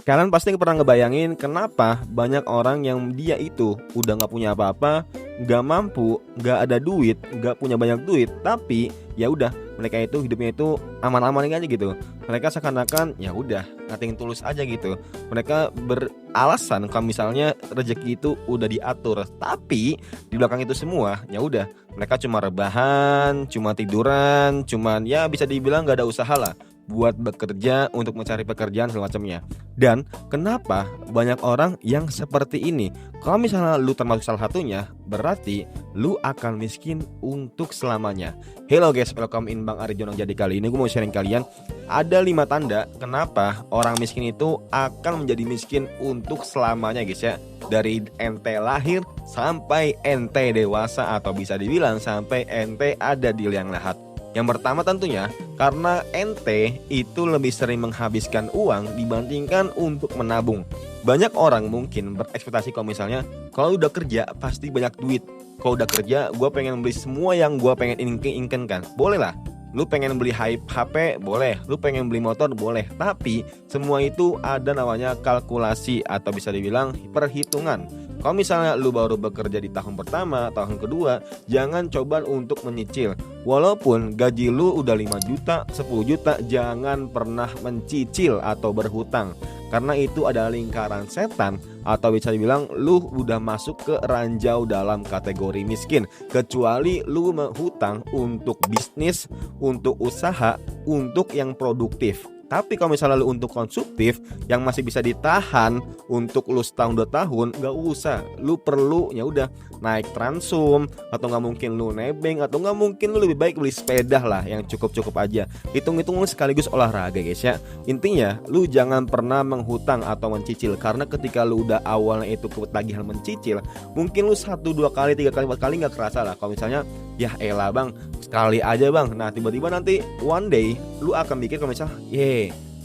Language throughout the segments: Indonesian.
Kalian pasti pernah ngebayangin kenapa banyak orang yang dia itu udah nggak punya apa-apa, nggak mampu, nggak ada duit, nggak punya banyak duit, tapi ya udah mereka itu hidupnya itu aman-aman aja gitu. Mereka seakan-akan ya udah nothing tulus aja gitu. Mereka beralasan kalau misalnya rezeki itu udah diatur, tapi di belakang itu semua ya udah mereka cuma rebahan, cuma tiduran, cuman ya bisa dibilang nggak ada usaha lah buat bekerja untuk mencari pekerjaan segala macamnya. Dan kenapa banyak orang yang seperti ini? Kalau misalnya lu termasuk salah satunya, berarti lu akan miskin untuk selamanya. Hello guys, welcome in Bang Ari Jonang. Jadi kali ini gue mau sharing kalian ada 5 tanda kenapa orang miskin itu akan menjadi miskin untuk selamanya guys ya. Dari ente lahir sampai ente dewasa, atau bisa dibilang sampai ente ada di liang lahat. Yang pertama tentunya karena ente itu lebih sering menghabiskan uang dibandingkan untuk menabung. Banyak orang mungkin berekspektasi kalau misalnya kalau udah kerja pasti banyak duit. Kalau udah kerja gue pengen beli semua yang gue pengen inginkan. Boleh lah. Lu pengen beli HP boleh, lu pengen beli motor boleh. Tapi semua itu ada namanya kalkulasi atau bisa dibilang perhitungan. Kalau misalnya lu baru bekerja di tahun pertama, tahun kedua, jangan coba untuk menyicil. Walaupun gaji lu udah 5 juta, 10 juta, jangan pernah mencicil atau berhutang. Karena itu adalah lingkaran setan, atau bisa dibilang lu udah masuk ke ranjau dalam kategori miskin. Kecuali lu menghutang untuk bisnis, untuk usaha, untuk yang produktif. Tapi kalau misalnya lu untuk konsumtif yang masih bisa ditahan untuk lu setahun 2 tahun, gak usah. Lu perlu ya udah naik Transum, atau gak mungkin lu nebeng, atau gak mungkin lu lebih baik beli sepeda lah yang cukup-cukup aja. Hitung-hitung sekaligus olahraga guys ya. Intinya lu jangan pernah menghutang atau mencicil, karena ketika lu udah awalnya itu ketagihan mencicil, mungkin lu 1, 2 kali, 3 kali, 4 kali gak kerasa lah. Kalau misalnya ya elah bang, sekali aja bang. Nah tiba-tiba nanti one day lu akan mikir kalau misalnya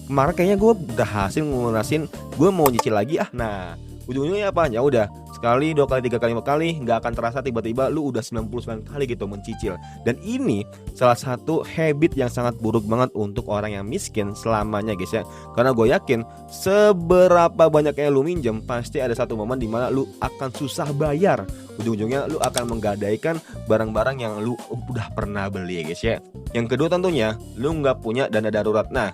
kemarin kayaknya gue udah hasil ngurusin, gue mau nyicil lagi ah. Nah ujung-ujungnya apa? Ya udah sekali, 2 kali, 3 kali, 4 kali nggak akan terasa tiba-tiba lu udah 99 kali gitu mencicil. Dan ini salah satu habit yang sangat buruk banget untuk orang yang miskin selamanya guys ya. Karena gue yakin seberapa banyaknya lu minjem, pasti ada satu momen dimana lu akan susah bayar. Ujung-ujungnya lu akan menggadaikan barang-barang yang lu udah pernah beli ya guys ya. Yang kedua tentunya lu nggak punya dana darurat. Nah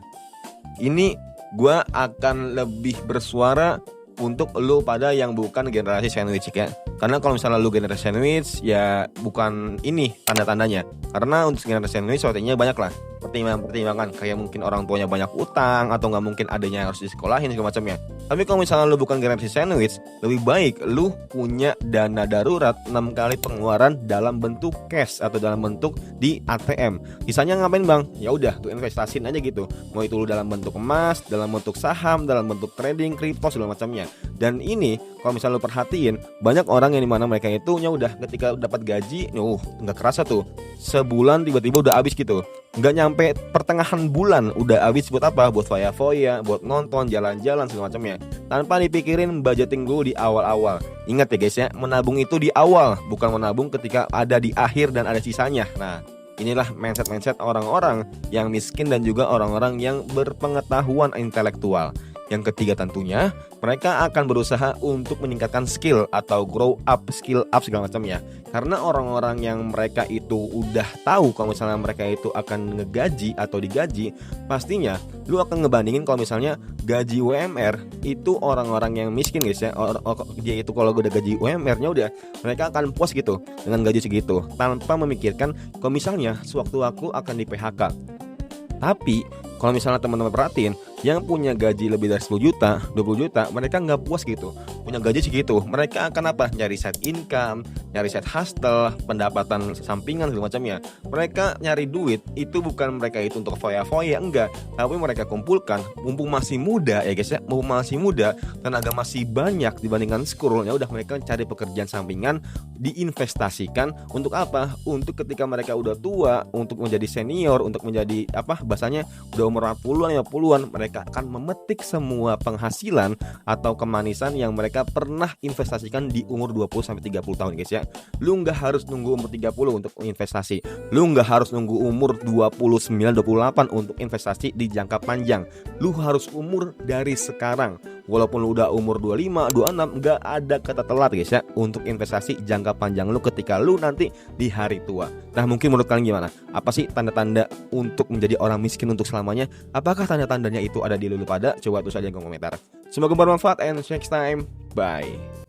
ini gue akan lebih bersuara untuk lu pada yang bukan generasi sandwich ya. Karena kalau misalnya lu generasi sandwich ya bukan ini tanda-tandanya. Karena untuk generasi sandwich artinya banyak lah pertimbangan, kayak mungkin orang tuanya banyak utang, atau nggak mungkin adanya harus disekolahin segala macamnya. Tapi kalau misalnya lu bukan generasi sandwich, lebih baik lu punya dana darurat 6 kali pengeluaran dalam bentuk cash atau dalam bentuk di ATM. Sisanya ngapain bang? Ya udah tuh investasiin aja gitu. Mau itu lu dalam bentuk emas, dalam bentuk saham, dalam bentuk trading, kripto segala macamnya. Dan ini kalau misalnya lu perhatiin, banyak orang yang dimana mereka itu ya udah ketika dapat gaji, nggak kerasa tuh sebulan tiba-tiba udah habis gitu. Nggak nyampe pertengahan bulan udah habis buat apa? Buat foya-foya, buat nonton, jalan-jalan segala macamnya, tanpa dipikirin budgeting dulu di awal-awal. Ingat ya guys ya, menabung itu di awal, bukan menabung ketika ada di akhir dan ada sisanya. Nah inilah mindset orang-orang yang miskin dan juga orang-orang yang berpengetahuan intelektual. Yang ketiga tentunya mereka akan berusaha untuk meningkatkan skill atau grow up, skill up segala macamnya. Karena orang-orang yang mereka itu udah tahu kalau misalnya mereka itu akan ngegaji atau digaji, pastinya lu akan ngebandingin kalau misalnya gaji UMR itu orang-orang yang miskin guys ya. Dia itu kalau udah gaji UMR-nya udah mereka akan puas gitu dengan gaji segitu, tanpa memikirkan kalau misalnya sewaktu aku akan di PHK. Tapi kalau misalnya teman-teman perhatiin, yang punya gaji lebih dari 10 juta, 20 juta, mereka nggak puas gitu. Punya gaji segitu, mereka akan apa? Nyari side income, nyari side hustle, pendapatan sampingan segala macamnya. Mereka nyari duit itu bukan mereka itu untuk foya-foya, enggak. Tapi mereka kumpulkan, mumpung masih muda ya guys ya, mumpung masih muda, tenaga masih banyak dibandingkan scrollnya, udah mereka cari pekerjaan sampingan, diinvestasikan untuk apa? Untuk ketika mereka udah tua, untuk menjadi senior, untuk menjadi apa? Bahasanya udah umur 40-an, 50-an, mereka akan memetik semua penghasilan atau kemanisan yang mereka pernah investasikan di umur 20-30 tahun guys ya. Lu nggak harus nunggu umur 30 untuk investasi. Lu nggak harus nunggu umur 29-28 untuk investasi di jangka panjang. Lu harus umur dari sekarang. Walaupun lu udah umur 25, 26, nggak ada kata telat guys ya untuk investasi jangka panjang lu ketika lu nanti di hari tua. Nah mungkin menurut kalian gimana? Apa sih tanda-tanda untuk menjadi orang miskin untuk selamanya? Apakah tanda-tandanya itu ada di lu pada? Coba tulis aja di kolom komentar. Semoga bermanfaat and next time. Bye.